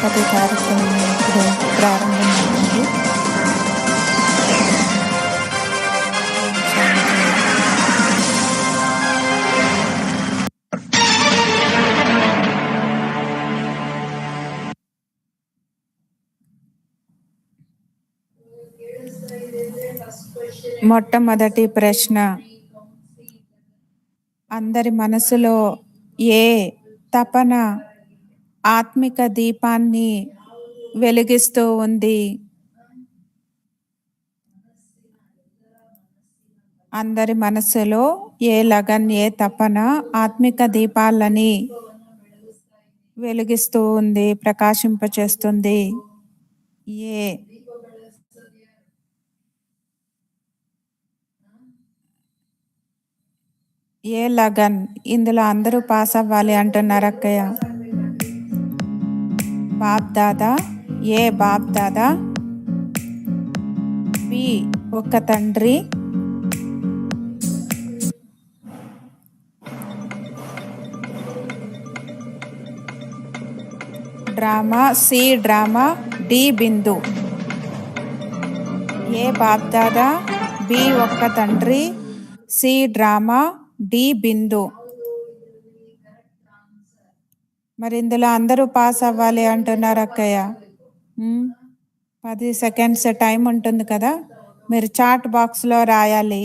గణపతి కార్యక్రమం ఇప్పుడు ప్రారంభమవుతుంది. మొట్టమొదటి ప్రశ్న, అందరి మనసులో ఏ తపన ఆత్మిక దీపాన్ని వెలిగిస్తూ ఉంది? అందరి మనసులో ఏ లగన్, ఏ తపన ఆత్మిక దీపాలని వెలిగిస్తూ ఉంది, ప్రకాశింపచేస్తుంది? ఏ లగన్? ఇందులో అందరూ పాస్ అవ్వాలి అంటున్నారు అక్కయ్య. బాప్ దాదా, ఏ బాప్ దాదా, బి ఒక్క తండ్రి, డ్రామా, సి డ్రామా, డి బిందు. ఏ బాప్ దాదా, బి ఒక్క తండ్రి, సి డ్రామా, డి బిందు. మరి ఇందులో అందరూ పాస్ అవ్వాలి అంటున్నారు అక్కయ్య. 10 సెకండ్స్ టైం ఉంటుంది కదా, మీరు చాట్ బాక్స్లో రాయాలి.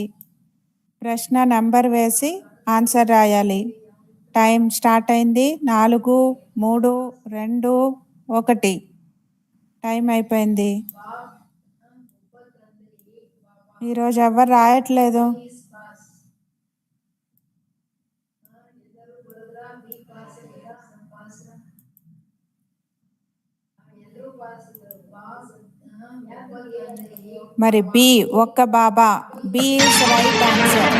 ప్రశ్న నెంబర్ వేసి ఆన్సర్ రాయాలి. టైం స్టార్ట్ అయింది. 4, 3, 2, 1 టైం అయిపోయింది. ఈరోజు ఎవరు రాయట్లేదు. మరి బి ఒక్క బాబా, B is right answer.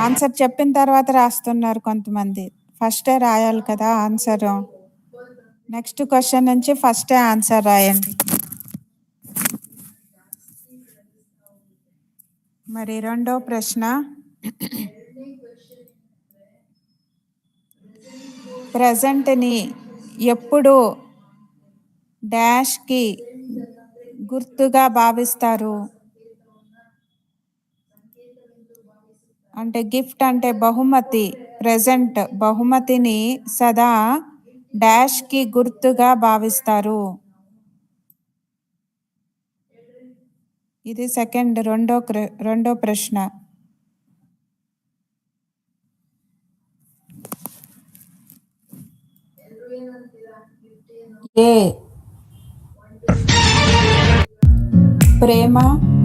Answer చెప్పిన తర్వాత రాస్తున్నారు కొంతమంది. ఫస్టే రాయాలి కదా ఆన్సర్. నెక్స్ట్ క్వశ్చన్ నుంచి ఫస్టే ఆన్సర్ రాయండి. మరి రెండో ప్రశ్న, ప్రెజెంట్ని ఎప్పుడు డాష్కి గుర్తుగా భావిస్తారు? అంటే గిఫ్ట్ అంటే బహుమతి. ప్రెజెంట్ బహుమతిని సదా డాష్కి గుర్తుగా భావిస్తారు. ఇది సెకండ్, రెండో ప్రశ్న. ఏ ప్రేమ,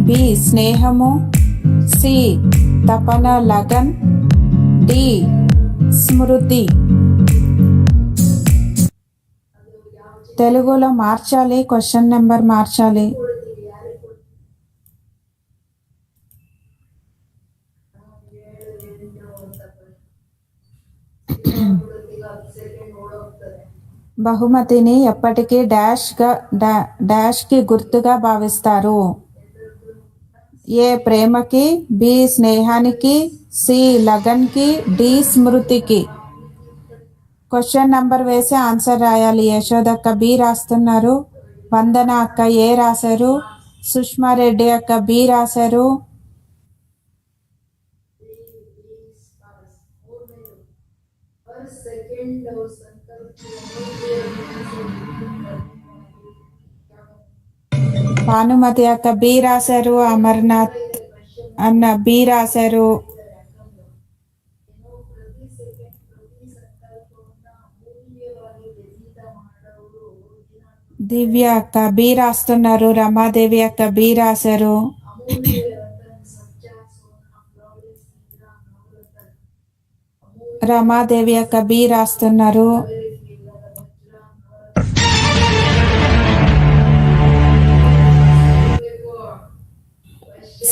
బి స్నేహము, సి తపన లగన్, డి స్మృతి. తెలుగులో మార్చాలి, క్వశ్చన్ నెంబర్ మార్చాలి. బహుమతిని ఎప్పటికీ డాష్కి గుర్తుగా భావిస్తారు. ఏ ప్రేమకి, బి స్నేహానికి, సి లగన్కి, డి స్మృతికి. క్వశ్చన్ నంబర్ వేసి ఆన్సర్ రాయాలి. యశోదక్క బి రాస్తున్నారు, వందన అక్క ఏ రాశారు, సుష్మారెడ్డి అక్క బి రాశారు. భానుమతి అక్క బి రాశారు, అమర్నాథ్ అన్న బి రాశారు. దివ్య అక్క బి రాస్తున్నారు, రమాదేవి అక్క బి రాశారు. రమాదేవి అక్క బి రాస్తున్నారు.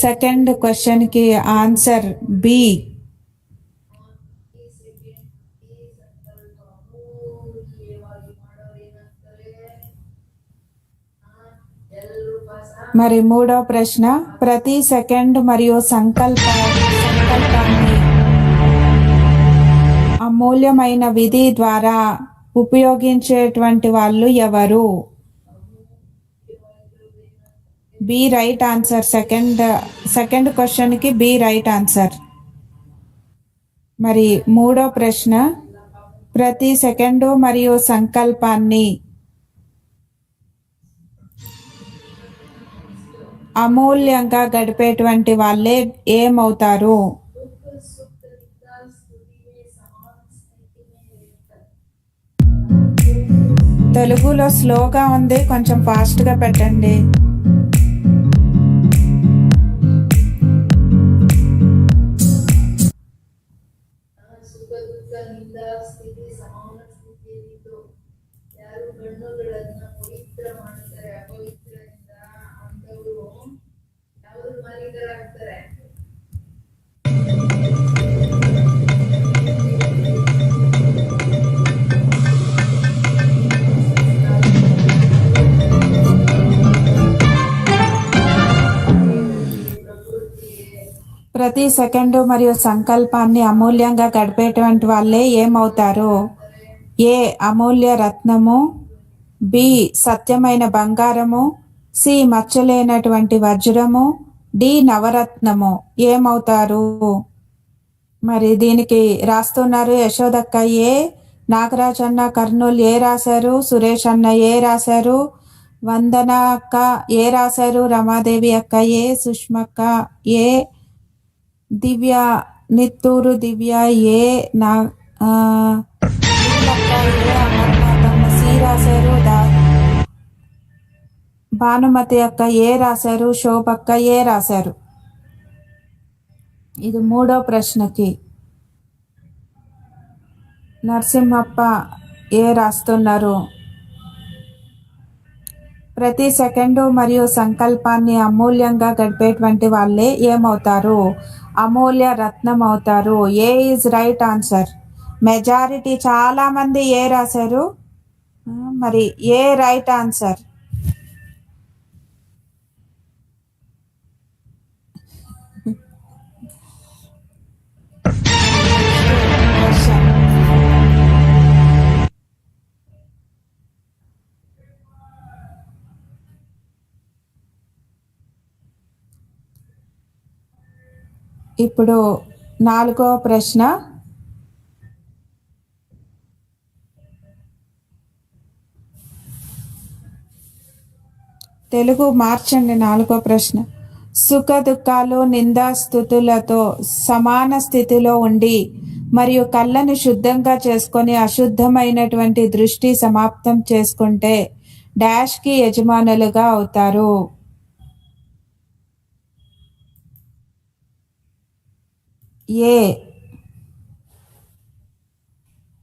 సెకండ్ క్వశ్చన్ కి ఆన్సర్ బి. మరి మూడో ప్రశ్న, ప్రతి సెకండ్ మరియు సంకల్పాన్ని అమూల్యమైన విధి ద్వారా ఉపయోగించేటువంటి వాళ్ళు ఎవరు? B right answer. సెకండ్ క్వశ్చన్కి బి రైట్ ఆన్సర్. మరి మూడో ప్రశ్న, ప్రతి సెకండు మరియు సంకల్పాన్ని అమూల్యంగా గడిపేటువంటి వాళ్ళే ఏమవుతారు? తెలుగులో స్లోగా ఉంది, కొంచెం ఫాస్ట్గా పెట్టండి. ప్రతి సెకండు మరియు సంకల్పాన్ని అమూల్యంగా గడిపేటువంటి వాళ్ళే ఏమవుతారు? ఏ అమూల్య రత్నము, బి సత్యమైన బంగారము, సి మచ్చలేనటువంటి వజ్రము, డి నవరత్నము. ఏమవుతారు? మరి దీనికి రాస్తున్నారు యశోదక్క ఏ, నాగరాజ్ అన్న కర్నూలు ఏ రాశారు, సురేష్ అన్న ఏ రాశారు, వందన అక్క ఏ రాశారు, రమాదేవి అక్క ఏ, సుష్మక్క ఏ, దివ్య నిత్తూరు దివ్య ఏ, నా సి రాశారు, భానుమతి అక్క ఏ రాశారు, శోభక్క ఏ రాశారు. ఇది మూడో ప్రశ్నకి నరసింహప్ప ఏ రాస్తున్నారు? ప్రతి సెకండు మరియు సంకల్పాన్ని అమూల్యంగా గడిపేటువంటి వాళ్ళే ఏమవుతారు? అమూల్య రత్నం అవుతారు. ఏ ఈజ్ రైట్ ఆన్సర్. మెజారిటీ చాలా మంది ఏ రాశారు. మరి ఏ రైట్ ఆన్సర్. ఇప్పుడు నాలుగో ప్రశ్న, తెలుగు మార్చండి. నాలుగో ప్రశ్న, సుఖ దుఃఖాలు నిందాస్తుతులతో సమాన స్థితిలో ఉండి మరియు కళ్ళను శుద్ధంగా చేసుకొని అశుద్ధమైనటువంటి దృష్టి సమాప్తం చేసుకుంటే డాష్కి యజమానులుగా అవుతారు. ఏ.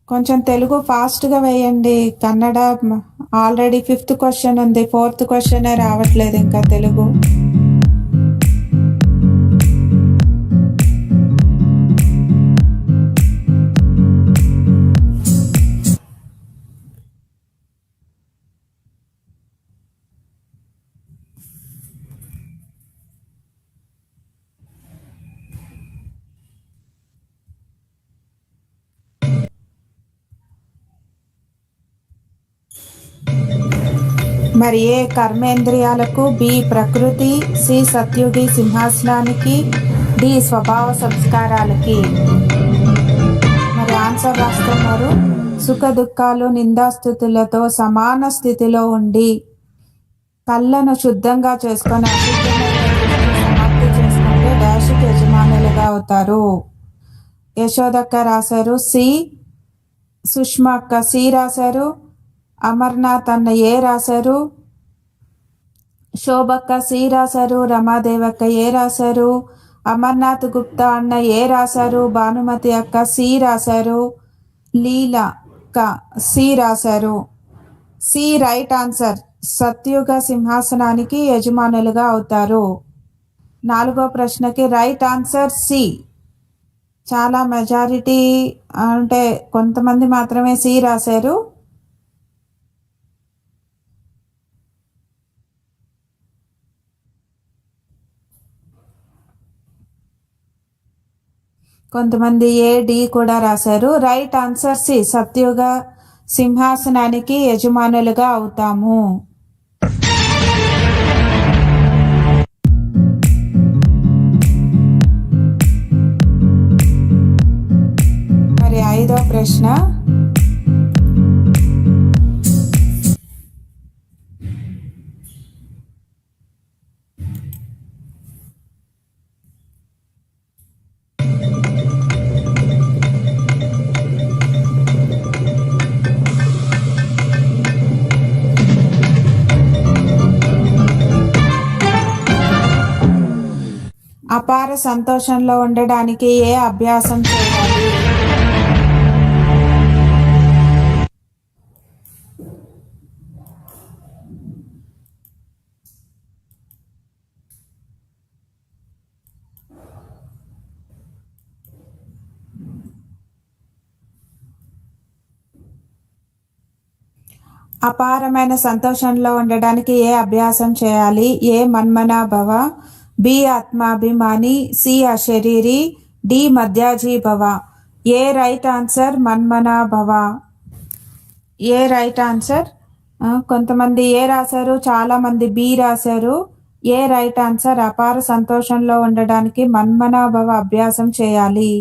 కొంచెం తెలుగు ఫాస్ట్గా వేయండి. కన్నడ ఆల్రెడీ 5th క్వశ్చన్ ఉంది, 4th క్వశ్చనే రావట్లేదు ఇంకా తెలుగు. మరి ఏ కర్మేంద్రియాలకు, బి ప్రకృతి, సి సత్యుగి సింహాసనానికి, డి స్వభావ సంస్కారాలకి. మరి ఆన్సర్ రాస్తున్నారు. సుఖ దుఃఖాలు నిందాస్థుతులతో సమాన స్థితిలో ఉండి కళ్ళను శుద్ధంగా చేసుకొని సమాప్తి చేసుకుంటే డాష్కి యజమానులుగా అవుతారు. యశోదక్క రాశారు సి, సుష్మా అక్క సి రాశారు, అమర్నాథ్ అన్న ఏ రాశారు, శోభక్క సి రాశారు, రమాదేవక్క ఏ రాశారు, అమర్నాథ్ గుప్తా అన్న ఏ రాశారు, భానుమతి అక్క సి రాశారు, లీలా అక్క సి రాశారు. C right answer. సత్యుగ సింహాసనానికి యజమానులుగా అవుతారు. నాలుగో ప్రశ్నకి రైట్ ఆన్సర్ సి. చాలా మెజారిటీ అంటే కొంతమంది మాత్రమే సి రాశారు. కొంతమంది ఏ, డి కూడా రాశారు. రైట్ ఆన్సర్ సి, సత్యుగ సింహాసనానికి యజమానులుగా అవుతాము. మరి 5వ ప్రశ్న, అపార సంతోషంలో ఉండడానికి ఏ అభ్యాసం చేయాలి? అపారమైన సంతోషంలో ఉండడానికి ఏ అభ్యాసం చేయాలి? ఏ మన్మనాభవ, బి ఆత్మాభిమాని, సి అశరీరి, డి మధ్యాజీభవ. ఏ రైట్ ఆన్సర్? మన్మనాభవ. ఏ రైట్ ఆన్సర్? కొంతమంది ఏ రాశారు, చాలా మంది బి రాశారు. ఏ రైట్ ఆన్సర్? అపార సంతోషంలో ఉండడానికి మన్మనాభవ అభ్యాసం చేయాలి.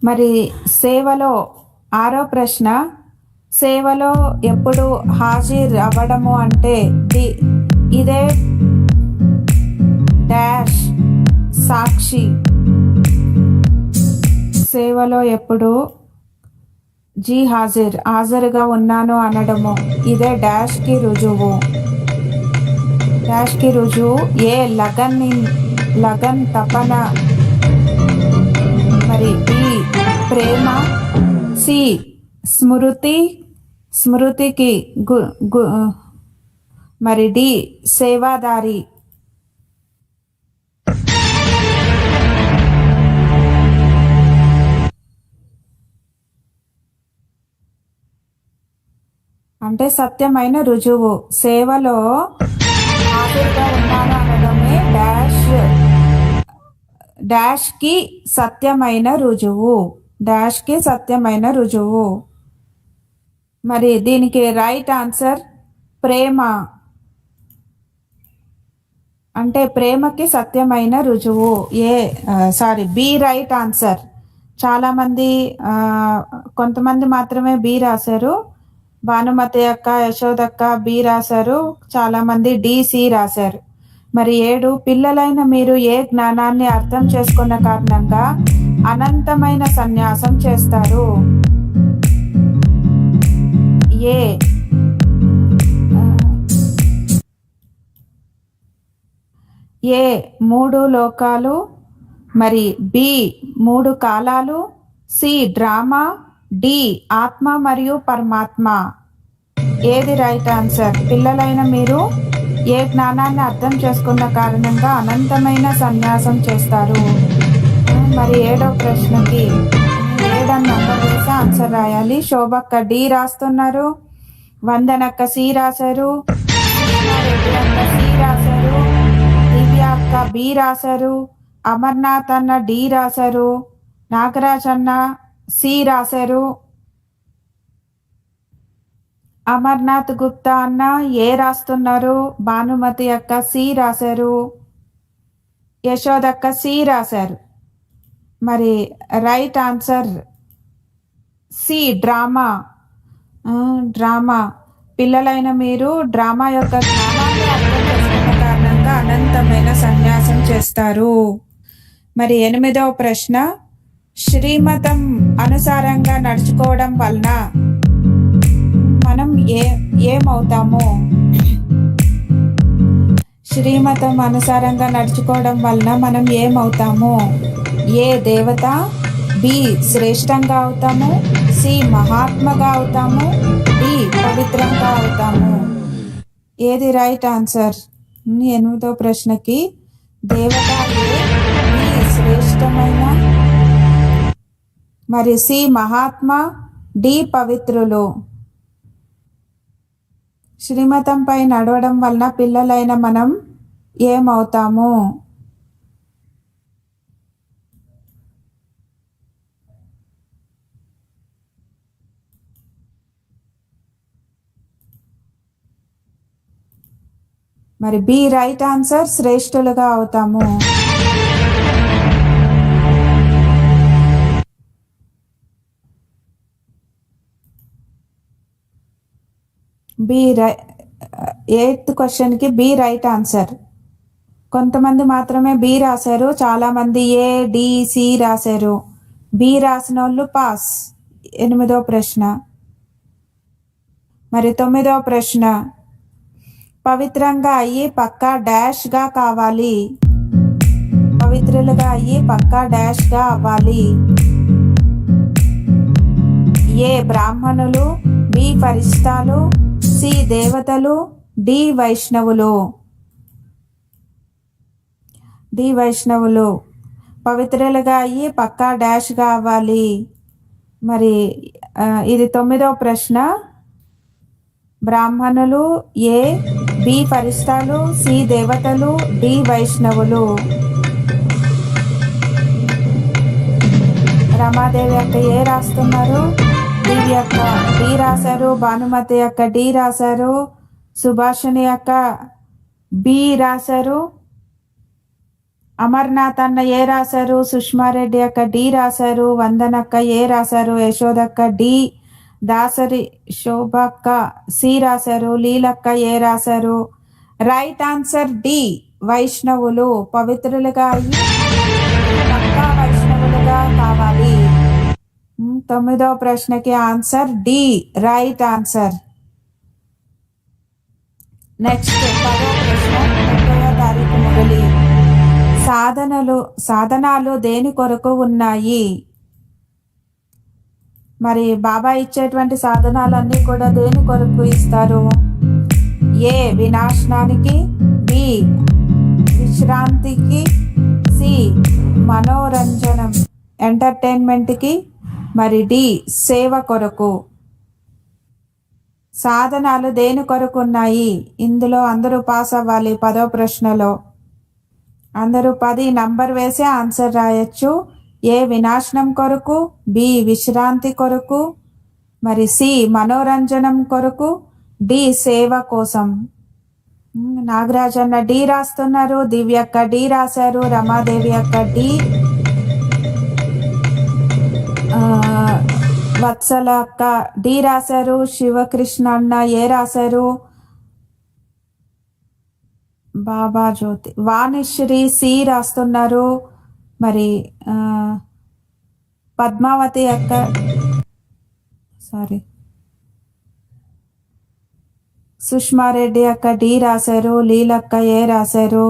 మరి సేవలో 6వ ప్రశ్న, సేవలో ఎప్పుడు హాజరు అవ్వడము అంటే ఇదే డాష్ సాక్షి. సేవలో ఎప్పుడు హాజరుగా ఉన్నాను అనడము ఇదే డాష్కి రుజువు. డాష్కి రుజువు ఏ లగన్ తపన, మరి బి ప్రేమ, సి స్మృతికి మరి డి సేవాదారి. అంటే సత్యమైన రుజువు. సేవలో హాజరుగా ఉన్నాను అనడమే డాష్కి సత్యమైన రుజువు. డాష్కి సత్యమైన రుజువు. మరి దీనికి రైట్ ఆన్సర్ ప్రేమ. అంటే ప్రేమకి సత్యమైన రుజువు. B right answer. చాలామంది కొంతమంది మాత్రమే బి రాశారు. భానుమతి అక్క, యశోదక్క బి రాశారు. చాలామంది సి రాశారు. మరి 7, పిల్లలైన మీరు ఏ జ్ఞానాన్ని అర్థం చేసుకున్న కారణంగా అనంతమైన సన్యాసం చేస్తారు? ఏ 3 లోకాలు, మరి బి 3 కాలాలు, సి డ్రామా, డి ఆత్మ మరియు పరమాత్మ. ఏది రైట్ ఆన్సర్? పిల్లలైన మీరు ఏ జ్ఞానాన్ని అర్థం చేసుకున్న కారణంగా అనంతమైన సన్యాసం చేస్తారు. మరి 7వ ప్రశ్నకి 7 నంబర్ వేసి ఆన్సర్ రాయాలి. శోభక్క డి రాస్తున్నారు, వందనక్క సి రాశారు, సి రాశారు, దివ్య అక్క బి రాశారు, అమర్నాథ్ అన్న డి రాశారు, నాగరాజ్ అన్న సి రాశారు, అమర్నాథ్ గుప్తా అన్న ఏ రాస్తున్నారు, భానుమతి అక్క సి రాశారు, యశోదక్క సి రాశారు. మరి రైట్ ఆన్సర్ సి డ్రామా. పిల్లలైన మీరు డ్రామా యొక్క జ్ఞానాన్ని అర్థం చేసుకున్న కారణంగా అనంతమైన సన్యాసం చేస్తారు. మరి 8వ ప్రశ్న, శ్రీమతం అనుసారంగా నడుచుకోవడం వలన మనం ఏమవుతాము? శ్రీమతం అనుసారంగా నడుచుకోవడం వలన మనం ఏమవుతాము? ఏ దేవత, బి శ్రేష్టంగా అవుతాము, సి మహాత్మగా అవుతాము, డి పవిత్రంగా అవుతాము. ఏది రైట్ ఆన్సర్? 8వ ప్రశ్నకి దేవత, బి శ్రేష్టమైన, మరి సి మహాత్మ, డి పవిత్రులు. శ్రీమతంపై నడవడం వలన పిల్లలైన మనం ఏమవుతాము? మరి బి రైట్ ఆన్సర్, శ్రేష్ఠులుగా అవుతాము. బి 8th క్వశ్చన్కి బి రైట్ ఆన్సర్. కొంతమంది మాత్రమే బి రాశారు, చాలామంది ఏ డి సి రాశారు. బి రాసిన వాళ్ళు పాస్. 8వ ప్రశ్న. మరి 9వ ప్రశ్న, పవిత్రంగా అయ్యి పక్కా డాష్గా కావాలి. పవిత్రులుగా అయ్యి పక్కా డాష్గా అవ్వాలి. ఏ బ్రాహ్మణులు, బి ఫరిష్టాలు, సి దేవతలు, డి వైష్ణవులు. డి వైష్ణవులు. పవిత్రులుగా అయ్యి పక్కా డాష్గా అవ్వాలి. మరి ఇది 9వ ప్రశ్న. బ్రాహ్మణులు ఏ, బి ఫరిష్టాలు, సి దేవతలు, డి వైష్ణవులు. రమాదేవి అక్క ఏ రాస్తున్నారు? దివ్య అక్క డి రాశారు. భానుమతి అక్క డి రాశారు. సుభాషిణి అక్క బి రాశారు. అమర్నాథ్ అన్న ఏ రాశారు. సుష్మారెడ్డి అక్క డి రాశారు. వందనక్క ఏ రాశారు. యశోదక్క డి. దాసరి శోభక్క సి రాశారు. లీలక్క ఏ రాశారు. రైట్ ఆన్సర్ డి, వైష్ణవులు. పవిత్రులుగా అయ్యి పక్కా వైష్ణవులుగా కావాలి. 9వ ప్రశ్నకి answer D, right answer. Next 10వ ప్రశ్న, 30వ తారీఖు మొదలు. సాధనాలు దేని కొరకు ఉన్నాయి? మరి బాబా ఇచ్చేటువంటి సాధనాలన్నీ కూడా దేని కొరకు ఇస్తారు? ఏ వినాశనానికి, బి విశ్రాంతికి, సి మనోరంజనం ఎంటర్టైన్మెంట్కి, మరి డి సేవ కొరకు. సాధనాలు దేని కొరకు ఉన్నాయి? ఇందులో అందరూ పాస్ అవ్వాలి. 10వ ప్రశ్నలో అందరూ 10 నంబర్ వేసి ఆన్సర్ రాయొచ్చు. ఏ వినాశనం కొరకు, బి విశ్రాంతి కొరకు, మరి సి మనోరంజనం కొరకు, డి సేవ కోసం. నాగరాజ్ అన్న డి రాస్తున్నారు. దివ్య అక్క డి రాశారు. రమాదేవి అక్క డి. వత్సల అక్క డి రాశారు. శివకృష్ణ అన్న ఏ రాశారు. బాబా జ్యోతి వాణిశ్రీ సి రాస్తున్నారు. మరి పద్మావతి అక్క సుష్మారెడ్డి అక్క డి రాశారు. లీలక్క ఏ రాశారు.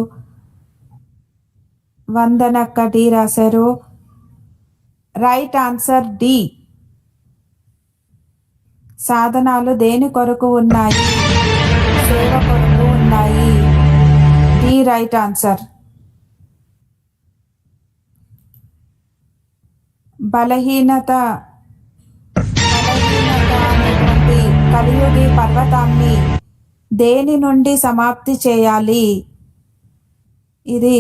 వందనక్క డి రాశారు. Right answer D. సాధనాలు దేని కొరకు ఉన్నాయి? సేవ కొరకు ఉన్నాయి. D right answer. బలహీనత అనేటువంటి కలియుగి పర్వతాన్ని దేని నుండి సమాప్తి చేయాలి? ఇది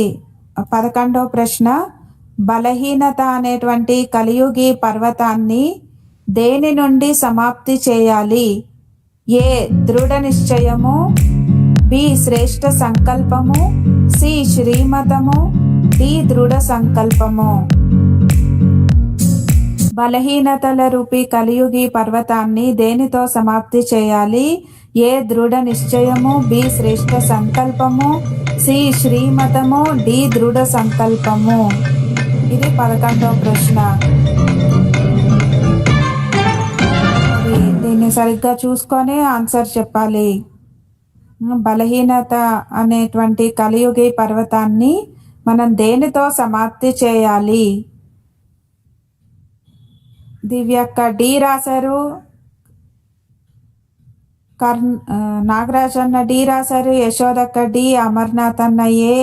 11వ ప్రశ్న. బలహీనత అనేటువంటి కలియుగి పర్వతాన్ని దేని నుండి సమాప్తి చేయాలి? ఏ దృఢ నిశ్చయము, బి శ్రేష్ఠ సంకల్పము, సి శ్రీమతము, డి దృఢ సంకల్పము. బలహీనతల రూపీ కలియుగి పర్వతాన్ని దేనితో సమాప్తి చేయాలి? ఏ దృఢ నిశ్చయము, బి శ్రేష్ఠ సంకల్పము, సి శ్రీమతము, డి దృఢ సంకల్పము. ఇది 11వ ప్రశ్న. దీన్ని సరిగ్గా చూసుకొని ఆన్సర్ చెప్పాలి. బలహీనత అనేటువంటి కలియుగి పర్వతాన్ని మనం దేనితో సమాప్తి చేయాలి? దివ్యక్క డి రాశారు. నాగరాజ్ అన్న డి రాశారు. యశోదక్క డి. అమర్నాథ్ అన్న ఏ.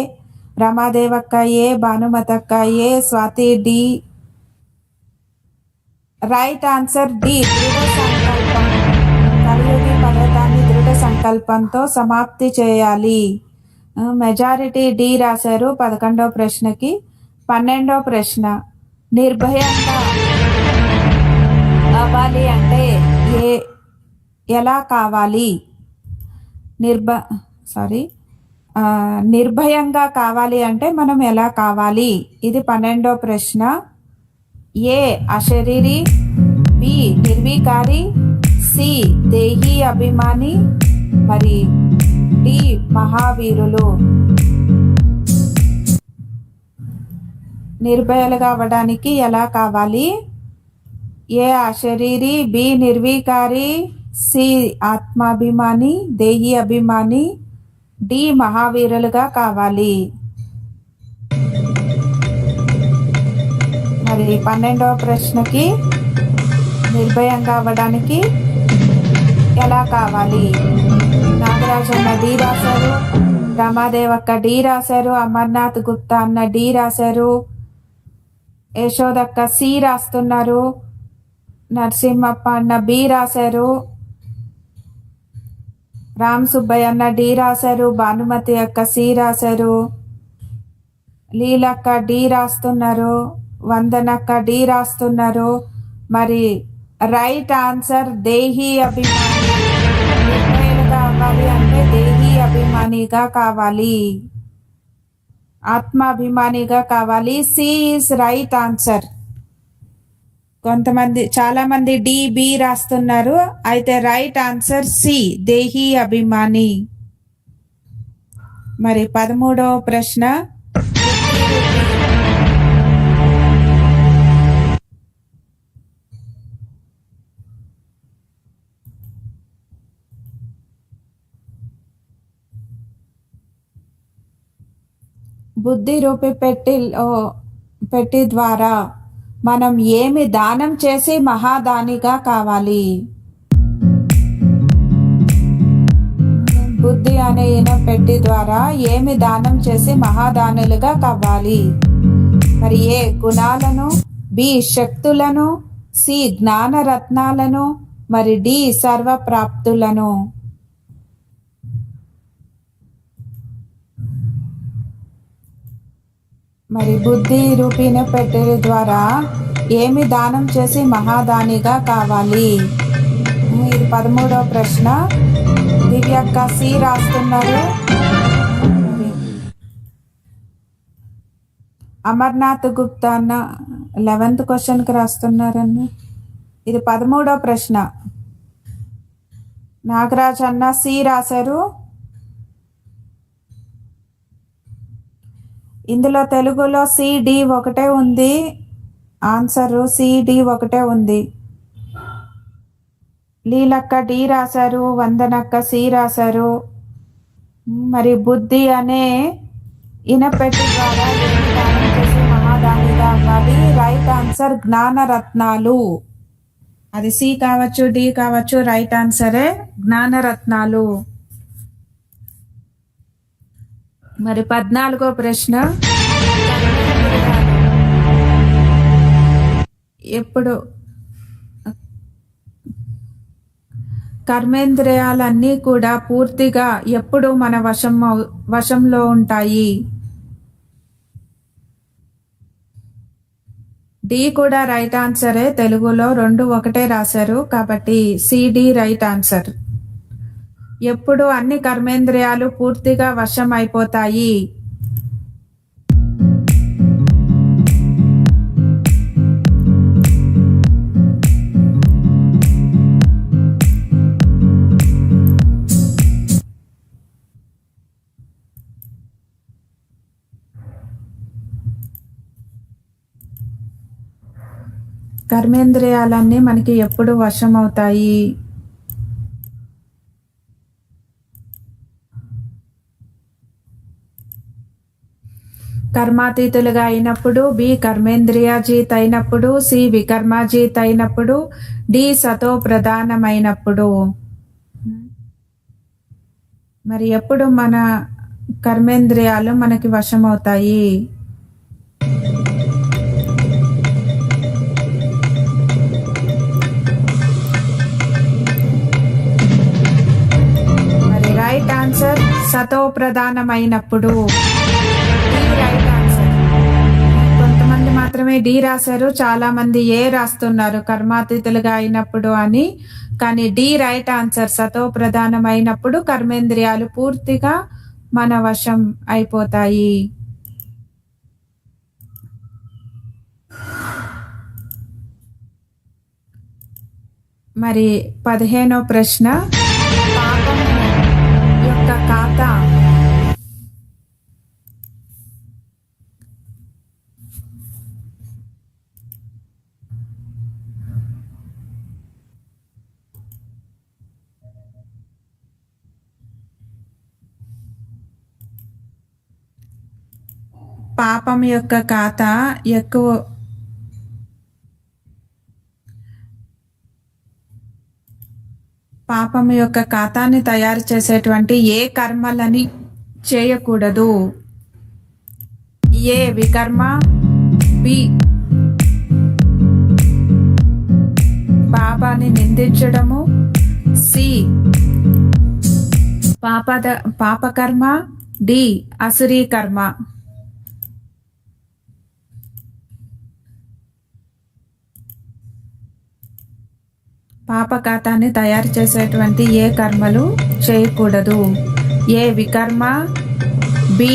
రమాదేవక్క ఏ. భానుమతక్క A. Swathi D. Right answer D, దృఢ సంకల్పం. కలియుగి పర్వతాన్ని దృఢ సంకల్పం సంకల్పంతో సమాప్తి చేయాలి. మెజారిటీ డి రాశారు 11వ ప్రశ్నకి. 12వ ప్రశ్న, నిర్భయంగా అవ్వాలి అంటే ఎలా కావాలి? నిర్భయంగా కావాలి అంటే మనం ఎలా కావాలి? ఇది 12వ ప్రశ్న. ఏ అశరీరి, బి నిర్వికారి, సి దేహీ అభిమాని, మరి డి మహావీరులు. నిర్భయాలుగా అవ్వడానికి ఎలా కావాలి? ఏ అశరీరి, బి నిర్వికారి, సి ఆత్మాభిమాని, దేహీ అభిమాని, డి మహావీరులుగా కావాలి. మరి 12వ ప్రశ్నకి నిర్భయంగా అవ్వడానికి ఎలా కావాలి? నాగరాజన్న డి రాశారు, రమాదేవక్క డి రాశారు, అమర్నాథ్ గుప్తా అన్న డి రాశారు, యశోదక్క సి రాస్తున్నారు, నరసింహప్ప అన్న బి రాశారు, రామ్ సుబ్బయ్య అన్న డి రాశారు, భానుమతి అక్క సి రాశారు, లీలక్క డి రాస్తున్నారు, వందనక్క డి రాస్తున్నారు. మరి రైట్ ఆన్సర్ దేహీ అభిమాని. నిర్భయులుగా అవ్వాలి అంటే దేహీ అభిమానిగా కావాలి, ఆత్మాభిమానిగా కావాలి. C is right answer. చాలా మంది డి బి రాస్తున్నారు, అయితే రైట్ ఆన్సర్ సి దేహీ అభిమాని. మరి 13వ ప్రశ్న, బుద్ధి రూపి పెట్టి ద్వారా మనం ఏమి దానం చేసి మహాదానిగా కావాలి? బుద్ధి అనే పెట్టి ద్వారా ఏమి దానం చేసి మహాదానులుగా కావాలి? మరి ఏ గుణాలను, బి శక్తులను, సి జ్ఞానరత్నాలను, మరి డి సర్వప్రాప్తులను. మరి బుద్ధి రూపీన పెట్టే ద్వారా ఏమి దానం చేసి మహాదానిగా కావాలి? ఇది 13వ ప్రశ్న. దివ్యక్క సి రాస్తున్నారు, అమర్నాథ్ గుప్తా అన్న 11th క్వశ్చన్కి రాస్తున్నారన్న. ఇది 13వ ప్రశ్న. నాగరాజ్ అన్న సి రాశారు. ఇందులో తెలుగులో సిడి ఒకటే ఉంది, ఆన్సరు సిడి ఒకటే ఉంది. లీలక్క డి రాశారు, వందనక్క సి రాశారు. మరి బుద్ధి అనే ఇనపెట్టి ద్వారా దానం చేసి మహాదానిగా అవ్వాలి. రైట్ ఆన్సర్ జ్ఞానరత్నాలు. అది సి కావచ్చు, డి కావచ్చు, రైట్ ఆన్సరే జ్ఞానరత్నాలు. మరి 14వ ప్రశ్న, ఎప్పుడు కర్మేంద్రియాలన్నీ కూడా పూర్తిగా ఎప్పుడు మన వశంలో ఉంటాయి? డి కూడా రైట్ ఆన్సరే. తెలుగులో 2 ఒకటే రాశారు కాబట్టి సిడి రైట్ ఆన్సర్. ఎప్పుడు అన్ని కర్మేంద్రియాలు పూర్తిగా వశం అయిపోతాయి? కర్మేంద్రియాలన్నీ మనకి ఎప్పుడు వశం అవుతాయి? కర్మాతీతులుగా అయినప్పుడు, బి కర్మేంద్రియాజీత్ అయినప్పుడు, సి వికర్మాజీత్ అయినప్పుడు, డి సతో ప్రధానమైనప్పుడు. మరి ఎప్పుడు మన కర్మేంద్రియాలు మనకి వశం అవుతాయి? మరి సతో ప్రధానమైనప్పుడు. D right answer. కొంతమంది మాత్రమే డి రాశారు, చాలా మంది ఏ రాస్తున్నారు కర్మాతీతులుగా అయినప్పుడు అని. కానీ డి రైట్ ఆన్సర్. సతో ప్రధానమైనప్పుడు కర్మేంద్రియాలు పూర్తిగా మన వశం అయిపోతాయి. మరి 15వ ప్రశ్న, పాపం యొక్క ఖాతా పాపం యొక్క ఖాతా ఎక్కువ పాపం యొక్క ఖాతాని తయారు చేసేటువంటి ఏ కర్మలని చేయకూడదు? ఏ వికర్మ, బి పాపాన్ని నిందించడము, సి పాపకర్మ, డి అసురీ కర్మ. పాప ఖాతాన్ని తయారు చేసేటువంటి ఏ కర్మలు చేయకూడదు? ఏ వికర్మ, బి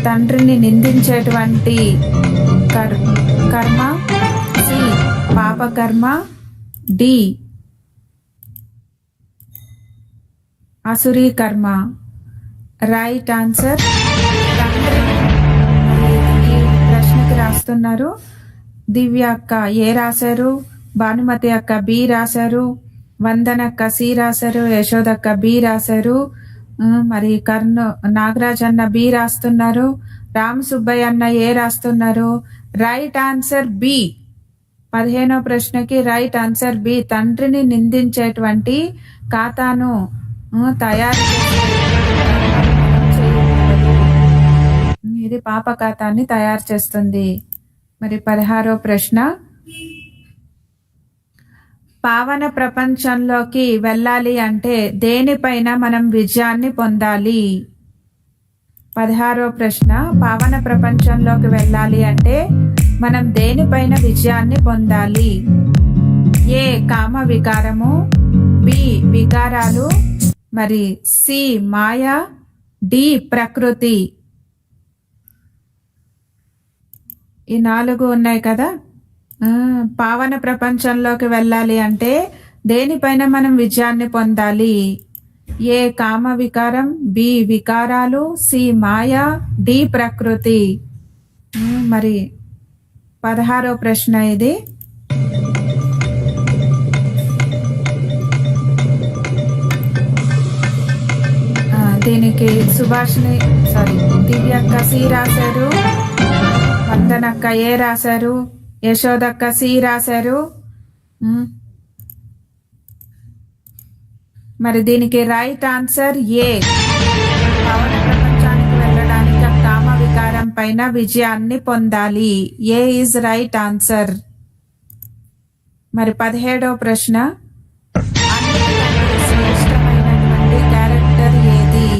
తండ్రిని నిందించేటువంటి కర్మ, సి పాపకర్మ, డి అసురీ కర్మ. Right answer. ఈ ప్రశ్నకి రాస్తున్నారు దివ్య అక్క ఏ రాశారు, భానుమతి అక్క బి రాశారు, వందనక్క సి రాశారు, యశోదక్క బి రాశారు, మరి నాగరాజ్ అన్న బి రాస్తున్నారు, రామ్ సుబ్బయ్య అన్న ఏ రాస్తున్నారు. Right answer B. 15వ ప్రశ్నకి రైట్ ఆన్సర్ బి. తండ్రిని నిందించేటువంటి ఖాతాను తయారు ఇది పాప ఖాతాన్ని తయారు చేస్తుంది. మరి 16వ ప్రశ్న, పావన ప్రపంచంలోకి వెళ్ళాలి అంటే దేనిపైన మనం విజయాన్ని పొందాలి? 16వ ప్రశ్న, పావన ప్రపంచంలోకి వెళ్ళాలి అంటే మనం దేనిపైన విజయాన్ని పొందాలి? ఏ కామ వికారము, బి వికారాలు, మరి సి మాయ, డి ప్రకృతి. ఈ 4 ఉన్నాయి కదా. పావన ప్రపంచంలోకి వెళ్ళాలి అంటే దేనిపైన మనం విజయాన్ని పొందాలి? ఏ కామ వికారం, బి వికారాలు, సి మాయ, డి ప్రకృతి. మరి 16వ ప్రశ్న ఇది. దీనికి దివ్యక్క సి రాశారు, వందనక్క ఏ రాశారు, యశోదక్క సి రాశారు. మరి దీనికి రైట్ ఆన్సర్ ఏ. పవన ప్రపంచానికి వెళ్ళడానికి కామ వికారం పైన విజయాన్ని పొందాలి. ఏ ఈజ్ రైట్ ఆన్సర్. మరి 17వ ప్రశ్న, శ్రేష్టమైనటువంటి క్యారెక్టర్ ఏది?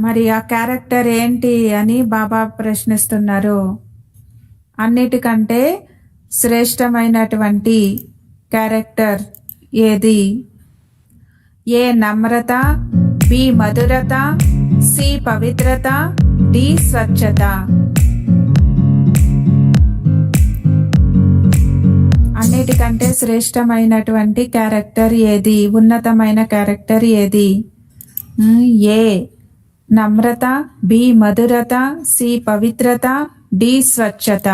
మరి ఆ క్యారెక్టర్ ఏంటి అని బాబా ప్రశ్నిస్తున్నారు. అన్నిటికంటే శ్రేష్టమైనటువంటి క్యారెక్టర్ ఏది? ఏ నమ్రత, బి మధురత, సి పవిత్రత, డి స్వచ్ఛత. అన్నిటికంటే శ్రేష్టమైనటువంటి క్యారెక్టర్ ఏది? ఉన్నతమైన క్యారెక్టర్ ఏది? ఏ నమ్రత, బి మధురత, సి పవిత్రత, డి స్వచ్ఛత.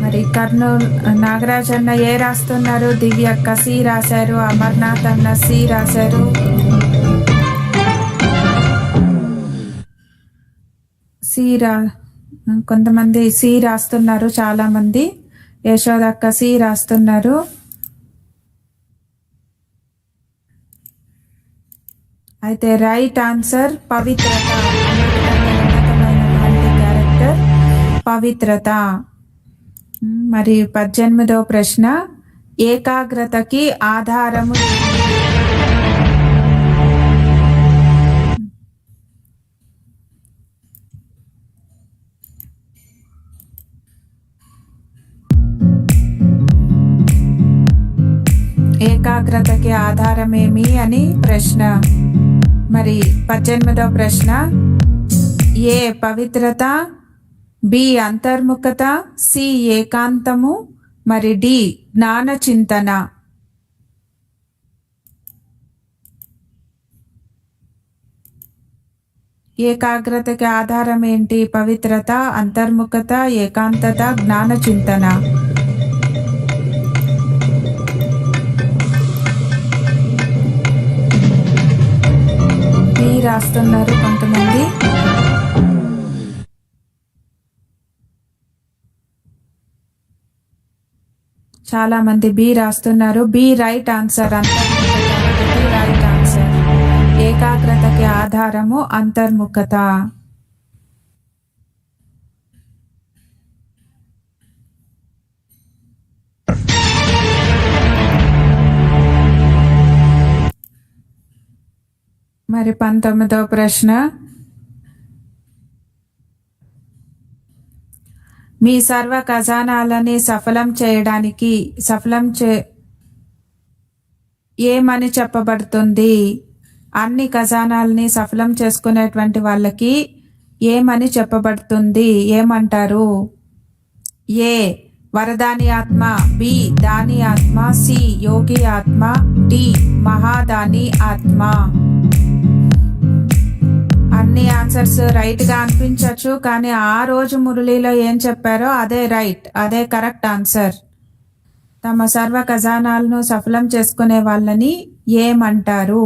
మరి కర్నూలు నాగరాజ్ అన్న ఏ రాస్తున్నారు, దివ్యక్క సి రాశారు, అమర్నాథ్ అన్న సి రాశారు, కొంతమంది సి రాస్తున్నారు, చాలా మంది. యశోదక్క సి రాస్తున్నారు. అయితే రైట్ ఆన్సర్ పవిత్రత. ఉన్నతమైనటువంటి క్యారెక్టర్ పవిత్రత. మరి 18వ ప్రశ్న, ఏకాగ్రతకి ఆధారము ఏకాగ్రతకి ఆధారమేమి అని ప్రశ్న. మరి 18వ ప్రశ్న, ఏ పవిత్రత, బి అంతర్ముఖత, సి ఏకాంతము, మరి డి జ్ఞాన చింతన. ఏకాగ్రతకి ఆధారం ఏంటి? పవిత్రత, అంతర్ముఖత, ఏకాంతత, జ్ఞాన చింతన. బి రాస్తున్నారు కొంతమంది. చాలా మంది బి రాస్తున్నారు. B right answer. అంతర్ముఖత రైట్ ఆన్సర్. ఏకాగ్రతకి ఆధారము అంతర్ముఖత. మరి 19వ ప్రశ్న, మీ సర్వ ఖజానాలని సఫలం ఏమని చెప్పబడుతుంది? అన్ని ఖజానాలని సఫలం చేసుకునేటువంటి వాళ్ళకి ఏమని చెప్పబడుతుంది? ఏమంటారు? ఏ వరదాని ఆత్మ, బి దాని ఆత్మ, సి యోగి ఆత్మ, డి మహాదాని ఆత్మ. అన్ని ఆన్సర్స్ రైట్ గా అనిపించవచ్చు, కానీ ఆ రోజు మురళిలో ఏం చెప్పారో అదే రైట్, అదే కరెక్ట్ ఆన్సర్. తమ సర్వ ఖజానాలను సఫలం చేసుకునే వాళ్ళని ఏమంటారు?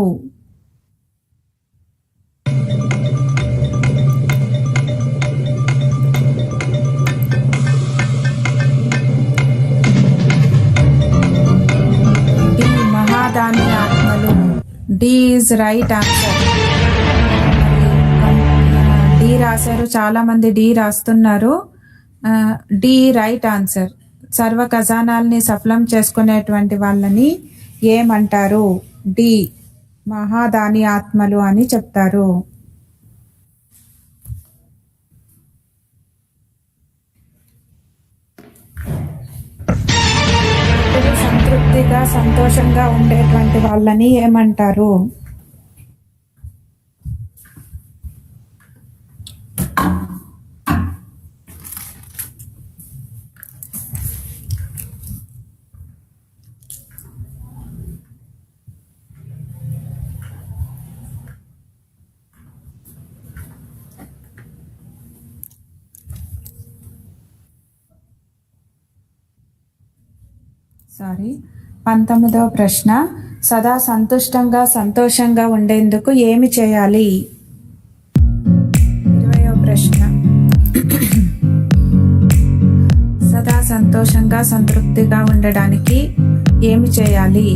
డి మహాదాని ఆత్మలు. D is right answer. D రాశారు, చాలా మంది డి రాస్తున్నారు. D right answer. సర్వ ఖజానాల్ని సఫలం చేసుకునేటువంటి వాళ్ళని ఏమంటారు? డి మహాదాని ఆత్మలు అని చెప్తారు. సంతృప్తిగా సంతోషంగా ఉండేటువంటి వాళ్ళని ఏమంటారు? సారీ 19వ ప్రశ్న, సదా సంతుష్టంగా సంతోషంగా ఉండేందుకు ఏమి చేయాలి? 20వ ప్రశ్న, సదా సంతోషంగా సంతృప్తిగా ఉండడానికి ఏమి చేయాలి?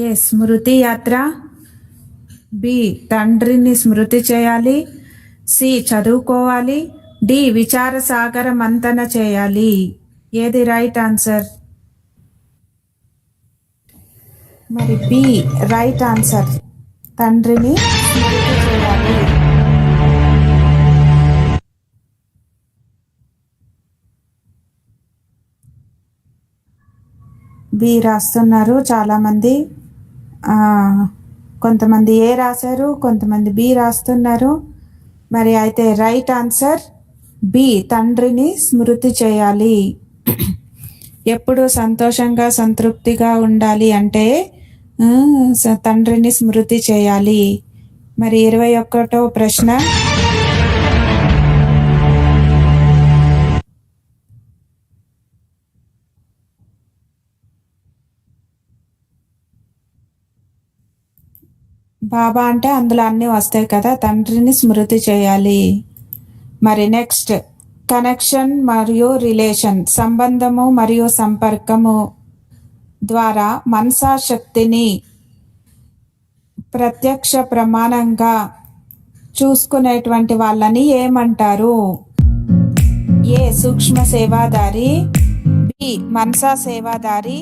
ఏ స్మృతి యాత్ర, బి తండ్రిని స్మృతి చేయాలి, సి చదువుకోవాలి, డి విచార సాగర మంతన చేయాలి. ఏది రైట్ ఆన్సర్? మరి బి రైట్ ఆన్సర్. తండ్రిని స్మృతి చేయాలి. బి రాస్తున్నారు చాలా మంది. కొంతమంది ఏ రాశారు, కొంతమంది బి రాస్తున్నారు. మరి అయితే రైట్ ఆన్సర్ బి, తండ్రిని స్మృతి చేయాలి. ఎప్పుడు సంతోషంగా సంతృప్తిగా ఉండాలి అంటే తండ్రిని స్మృతి చేయాలి. మరి 21వ ప్రశ్న, బాబా అంటే అందులో అన్నీ వస్తాయి కదా, తండ్రిని స్మృతి చేయాలి. మరి నెక్స్ట్, కనెక్షన్ మరియు రిలేషన్, సంబంధము మరియు సంపర్కము ద్వారా మనసా శక్తిని ప్రత్యక్ష ప్రమాణంగా చూసుకునేటువంటి వాళ్ళని ఏమంటారు? ఏ సూక్ష్మ సేవాదారి, బి మనసా సేవాదారి,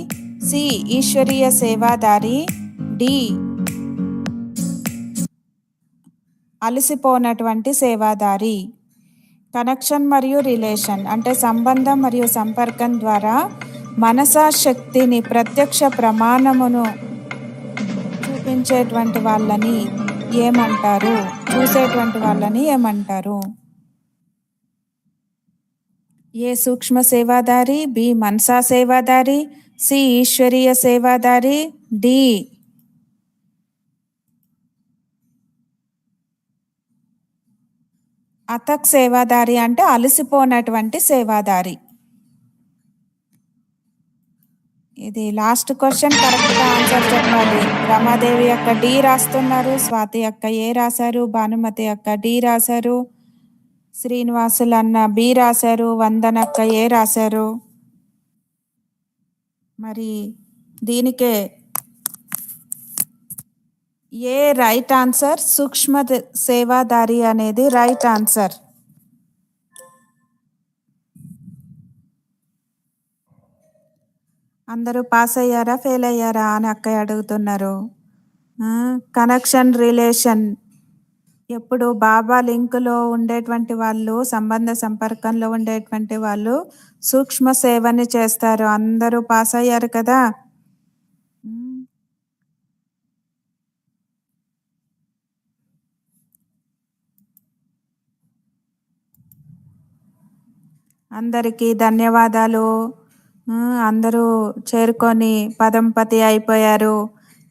సి ఈశ్వరీయ సేవాదారి, డి అలసిపోనటువంటి సేవాదారి. కనెక్షన్ మరియు రిలేషన్ అంటే సంబంధం మరియు సంపర్కం ద్వారా మనసా శక్తిని ప్రత్యక్ష ప్రమాణమును చూపించేటువంటి వాళ్ళని ఏమంటారు? చూసేటువంటి వాళ్ళని ఏమంటారు? ఏ సూక్ష్మ సేవాదారి, బి మనసా సేవాదారి, సి ఈశ్వరీయ సేవాదారి, డి అతక్ సేవాదారి అంటే అలసిపోనటువంటి సేవాదారి. ఇది లాస్ట్ క్వశ్చన్, కరెక్ట్గా ఆన్సర్ చెప్పాలి. రమాదేవి అక్క డి రాస్తున్నారు, స్వాతి అక్క ఏ రాశారు, భానుమతి అక్క డి రాశారు, శ్రీనివాసులు అన్న బి రాశారు, వందనక్క ఏ రాశారు. మరి దీనికే ఏ రైట్ ఆన్సర్, సూక్ష్మ సేవాదారి అనేది రైట్ ఆన్సర్. అందరూ పాస్ అయ్యారా ఫెయిల్ అయ్యారా అని అక్కయ్య అడుగుతున్నారు. కనెక్షన్ రిలేషన్ ఎప్పుడు బాబా లింకులో ఉండేటువంటి వాళ్ళు, సంబంధ సంపర్కంలో ఉండేటువంటి వాళ్ళు సూక్ష్మ సేవని చేస్తారు. అందరూ పాస్ అయ్యారు కదా. అందరికీ ధన్యవాదాలు. అందరూ చేరుకొని పదంపతి అయిపోయారు.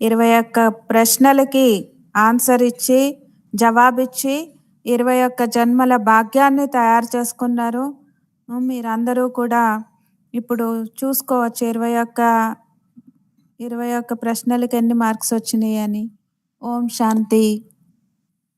21 ప్రశ్నలకి ఆన్సర్ ఇచ్చి జవాబిచ్చి 21 జన్మల భాగ్యాన్ని తయారు చేసుకున్నారు. మీరందరూ కూడా ఇప్పుడు చూసుకోవచ్చు 21 ప్రశ్నలకి ఎన్ని మార్క్స్ వచ్చినాయి అని. ఓం శాంతి.